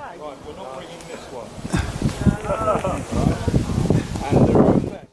Right, we're not bringing this one. And there are effects.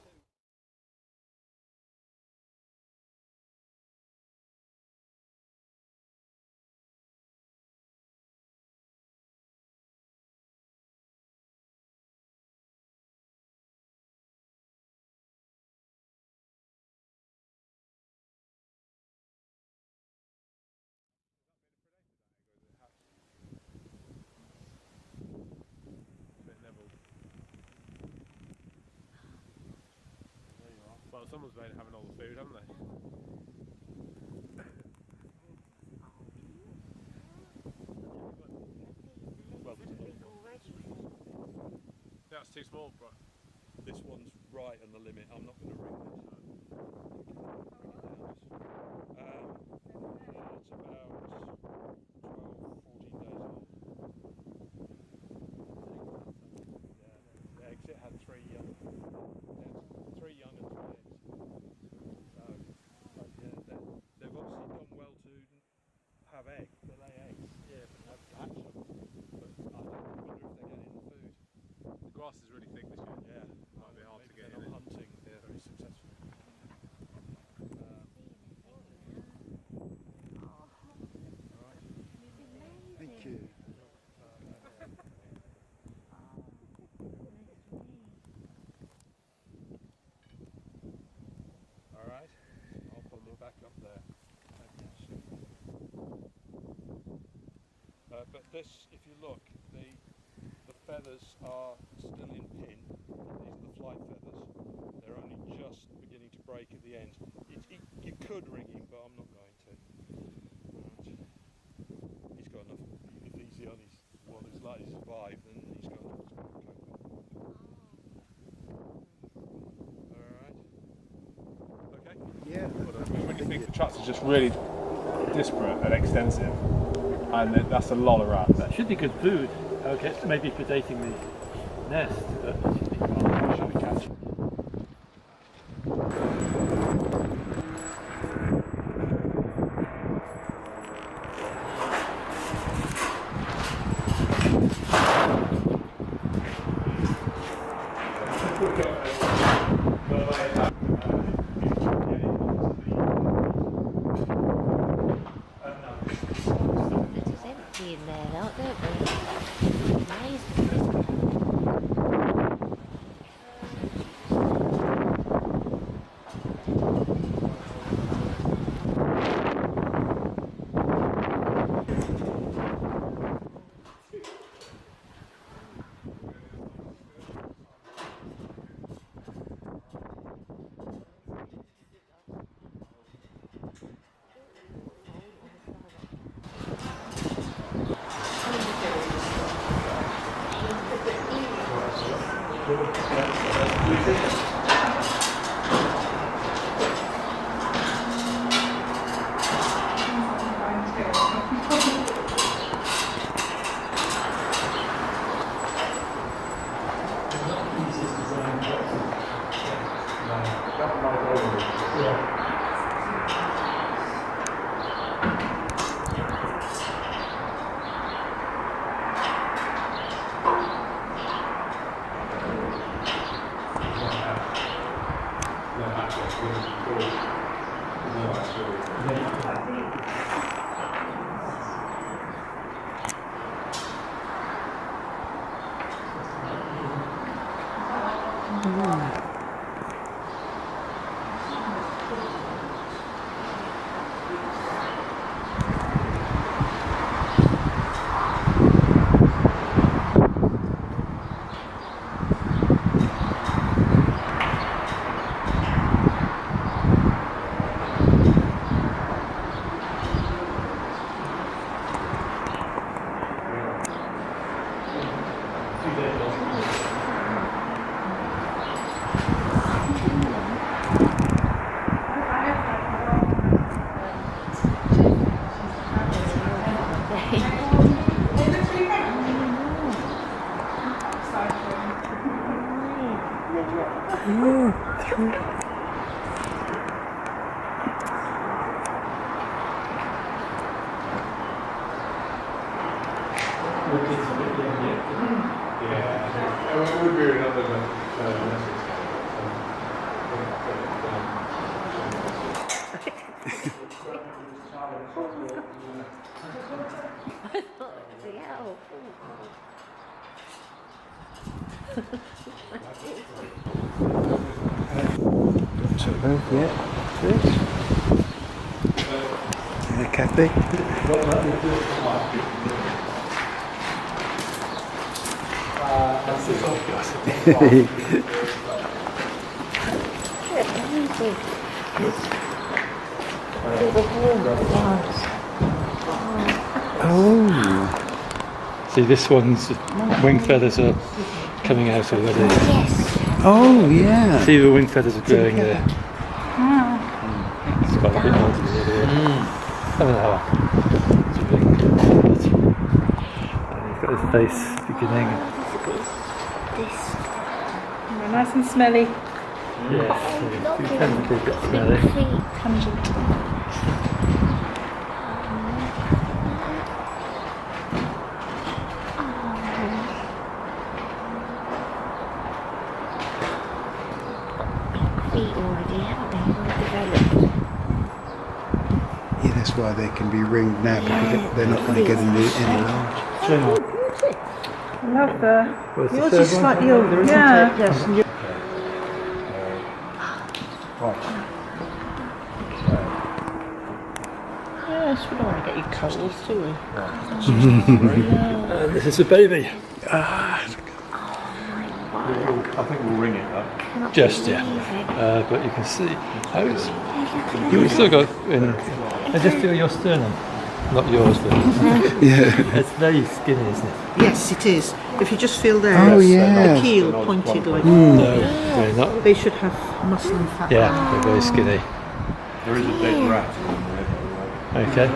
Well, someone's made it having all the food, haven't they? Well, that's too small, bro. This one's right on the limit. I'm not going to ring this. It's about 12, 14 days old. Yeah, the eggs, it had 3 young. Yeah, 3 young and 3 eggs. So, yeah, they've obviously done well to have eggs. They lay eggs. Yeah, Have hatch them. But I wonder if they're getting the food. the grass is really thick this year. Yeah, Might be hard to maybe get they're in not it. hunting very successfully. Thank you. All right, I'll put it back up there. But this, if you look, the feathers are still in pin. These are the flight feathers. They're only just beginning to break at the end. You could ring him, but I'm not going to. Right. He's got enough. If he's the only one who's likely to survive, then he's got enough to cope with. All right. Okay. Yeah. We really think the tracks are just really disparate and extensive, and that's a lot of rats. That should be good food. Okay, maybe predating the nest, but it should be fine. Should we catch him? It's empty in there, don't we? Nice. Look, it's a bit, yeah. would be another Yeah. Yeah, Kathy. Oh. See, this one's wing feathers are coming out already. Yes. Oh, yeah. See, the wing feathers are growing there. It's got a bit more to the other one. I don't know. It's a big. And you've got his face beginning. This. Nice and smelly. Yes, you tend to get smelly. Feet already, haven't they? Well developed. Yeah, that's why they can be ringed now, because they're not going to get any larger. Love the. Where's Yours the is third one? slightly older, isn't it? Yes. Yes, we don't want to get you colds, do we? This is a baby. Oh I think we'll ring it up. Just, yeah. But you can see how it's. You've still got. I just feel your sternum. Not yours, but. Yeah. It's very skinny, isn't it? Yes, it is. If you just feel there, Oh, yeah. the keel pointed like No, very not. they should have muscle and fat. Yeah, they're very skinny. There is a dead rat in there, by the way. Okay.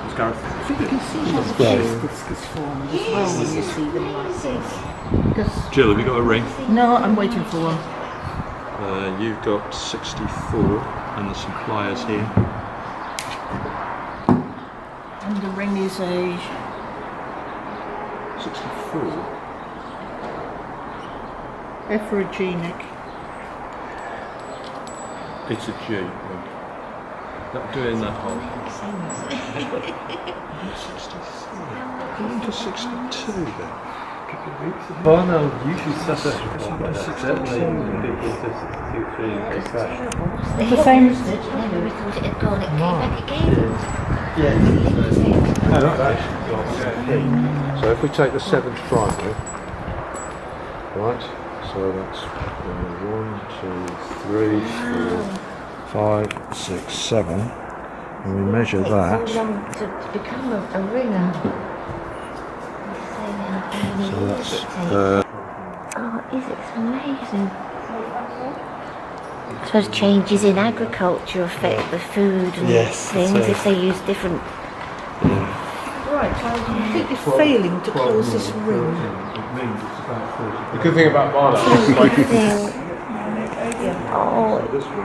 It's Gareth. You can see how the Well. disc is formed as well when you see them like this. Because Jill, have you got a ring? no, I'm waiting for one. You've got 64, and there's some pliers here. And the ring is a 64? F for a G, Nick. It's a G. Not doing that hole. 63. Going to 62 then. Barnell usually suffer from certainly The same. We thought it had gone, it came back again. So if we take the 7th primary, right, so that's 1, 2, 3, 4, 5, 6, 7, and we measure that. It's so long to become a ringer. So that's Oh, it's amazing. I suppose changes in agriculture affect the food and Yes, things that's if they use different. Right, so I'm completely failing to close this ring. The good thing about Barnell is like Oh,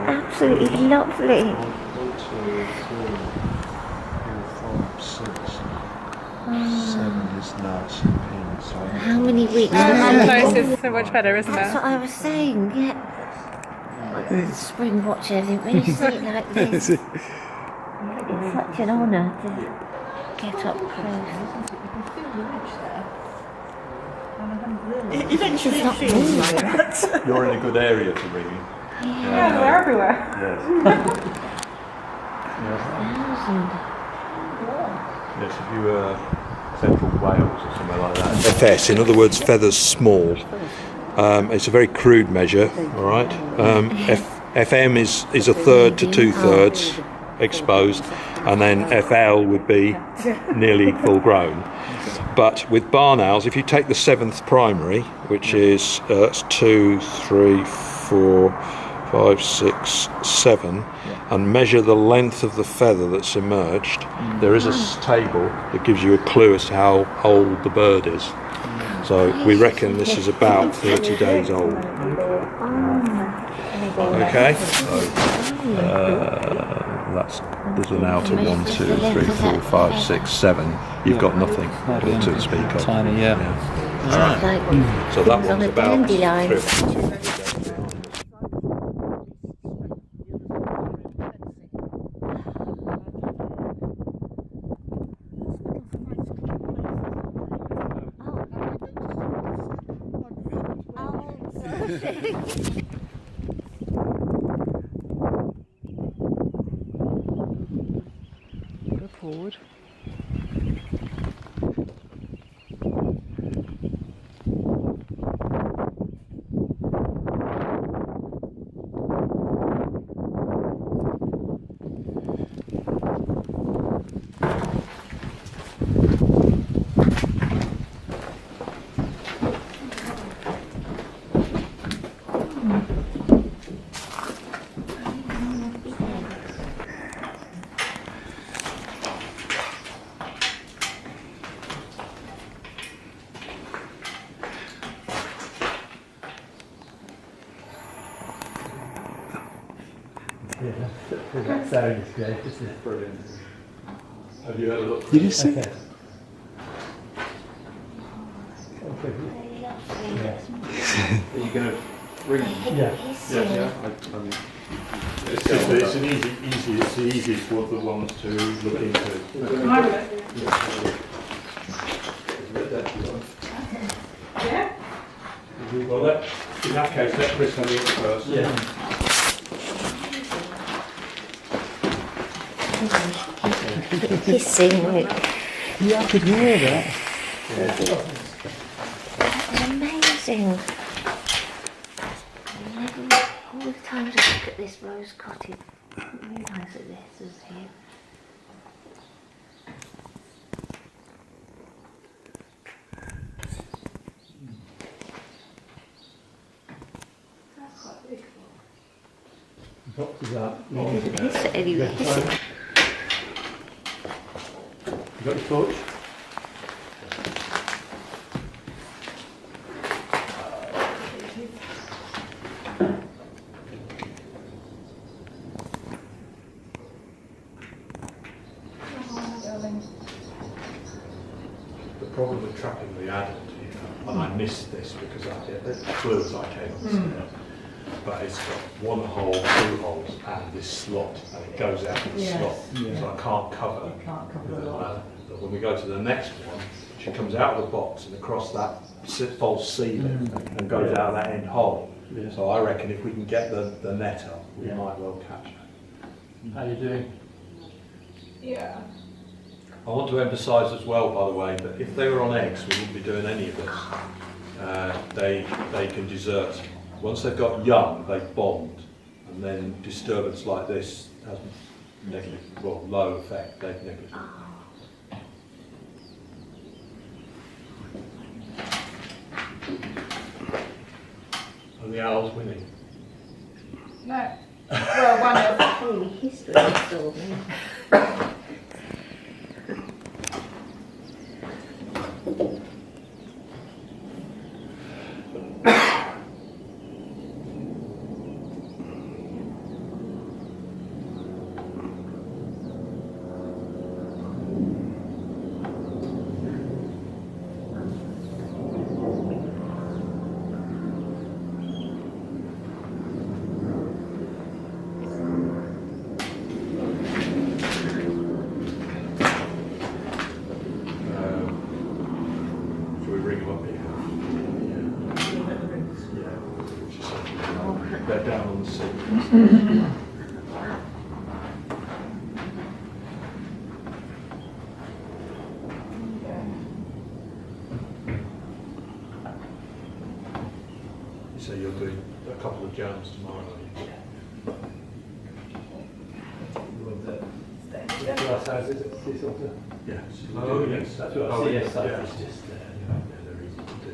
absolutely lovely. 1, 2, 3, 4, 5, 6, 7 is nice and pin. So How many weeks? Close is so much better, isn't That's what I was saying, yeah. Spring watch everything. When you see it like this, it's such an honour to get up close. Eventually it feels like that. you're in a good area for ringing. Yeah, we're everywhere. Yes, if you were Central Wales or somewhere like that. FS, in other words, feathers small. It's a very crude measure, all right. FM is a third to 2/3 exposed, and then FL would be nearly full grown. But with barn owls, if you take the 7th primary, which is that's 2, 3, 4, 5, 6, 7, and measure the length of the feather that's emerged, there is a table that gives you a clue as to how old the bird is. So we reckon this is about 30 days old. Okay, so there's an outer 1, 2, 3, 4, 5, 6, 7. You've got nothing to speak of. Tiny, yeah. like So that things on one's a about dandelion. 3 or 4 200 behind us. Go forward. Yeah, that sound is great, isn't it? Brilliant. Have you had a look? Did you see? Okay. Are you going to ring? Yeah. It's the easiest one of the ones to look into. Yeah? Well, in that case, let Chris have a look first. Yeah. Hissing, look. Yeah, I could hear that. That's amazing. All the times I look at this rose cottage, I didn't realise that this was here. That's quite big. Boxes up. It didn't hiss at anyone. You got your torch? The problem with trapping the adult, and I missed this because I get the flu as I came on the stairs, but it's got one hole, 2 holes, and this slot, and it goes out in the slot, so I can't cover. Can't cover a lot. But when we go to the next one, she comes out of the box and across that false ceiling and goes out of that end hole. Yeah. So I reckon if we can get the net up, we might well catch her. How are you doing? Yeah. I want to emphasise as well, by the way, that if they were on eggs, we wouldn't be doing any of this. They can desert. Once they've got young, they bond, and then disturbance like this has low effect, negligible. And the owl's winning. No. Well, one of Holy history of the storm. Shall we ring them up here? Yeah. They're down on the seat. You say you're doing a couple of jams tomorrow, are you? Glass house, is it? Sea salter? Yes. Oh, yes, that's what I see. Yes, yeah. it's just there. Yeah, they're easy to do.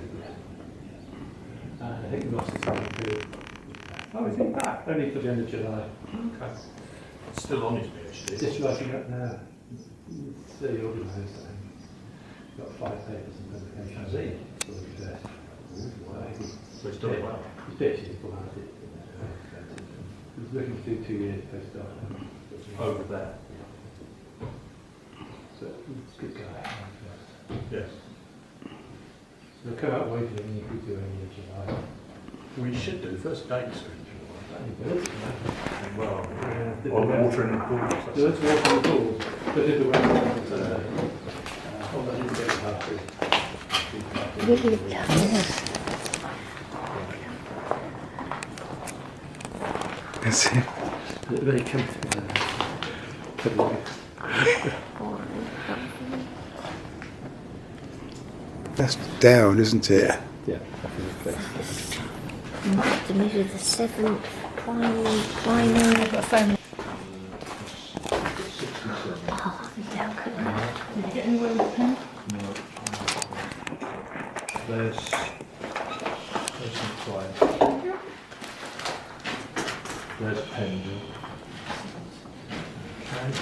I think the loss is coming through. Oh, is it back? Only for the end of July. Okay. It's still on his PhD. Just writing up now. It's very organised. Got 5 papers and publications. Has he? So he's there. So he's done well. His PhD is full out. He's looking to do 2 years postdoc. Over there. So he's a good guy. Yes. They'll come out waiting and you could do any of July. We should do first date screen. Good. Well, Yeah, or water in the pool. So let's walk on the pool. But did the weather on Saturday. Oh, that didn't get happy. Really lovely. That's it. They come to That's down, isn't it? Yeah, definitely. You have to measure the 7th climbing. I've got a phone. Oh, look at that. Did you get anywhere with the pen? There's some twine. There's a pendant. Okay.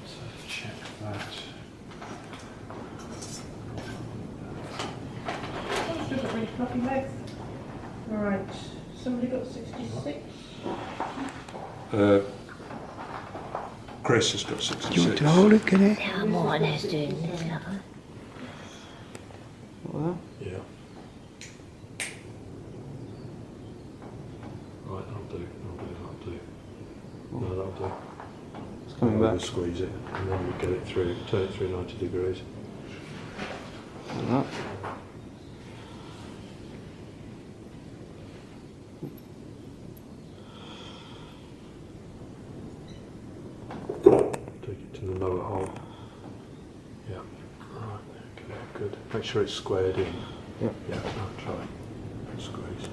So check that. Oh, still got really fluffy legs. Right, somebody got 66. Chris has got Do you 66. want to hold it, can it? Yeah, Morton's doing this, lover. Yeah. Right, that'll do. No, that'll do. It's coming We'll back. squeeze it and then we get it through, turn it through 90 degrees. Like that. Take it to the lower hole. Yeah. Right, okay, good. Make sure it's squared in. Yeah. Yeah, I'll try. Squeeze.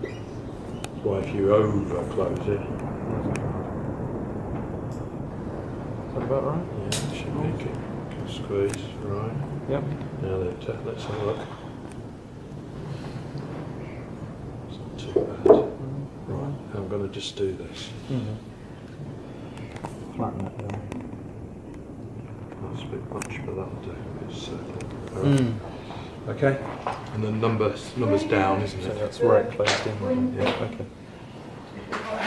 That's why if you over close it, Is that about right? yeah, it should make it squeeze, right. Yep. Now then, let's have a look. It's not too bad. Right, I'm going to just do this. Flatten that down. That's a bit much, but that'll do. It's circle. Right. Okay. And the numbers down, isn't So it? that's where it placed in. Yeah. Okay.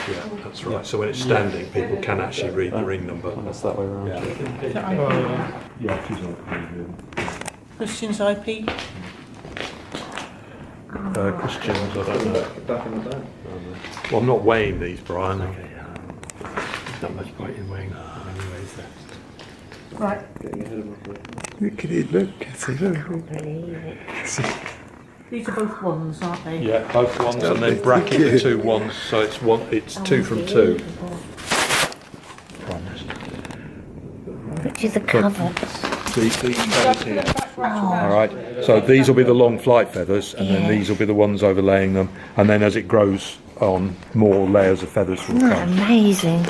Yeah, that's right. So when it's standing, people can actually read the ring number. And that's that way around. Yeah. Is that IP? Yeah, she's not Christian's IP? Christians, I don't know. Back in the day. Well, I'm not weighing these, Brian. Not much point in weighing anyways there. Right. Getting ahead of myself. Look at it, look. See, look. Believe it. These are both ones, aren't they? Yeah, both ones, and then bracket the two ones, so it's one. It's two from two. Which is the cover. These feathers here. All right. So these will be the long flight feathers, and then Yeah. these will be the ones overlaying them, and then as it grows on, more layers of feathers will come. Amazing.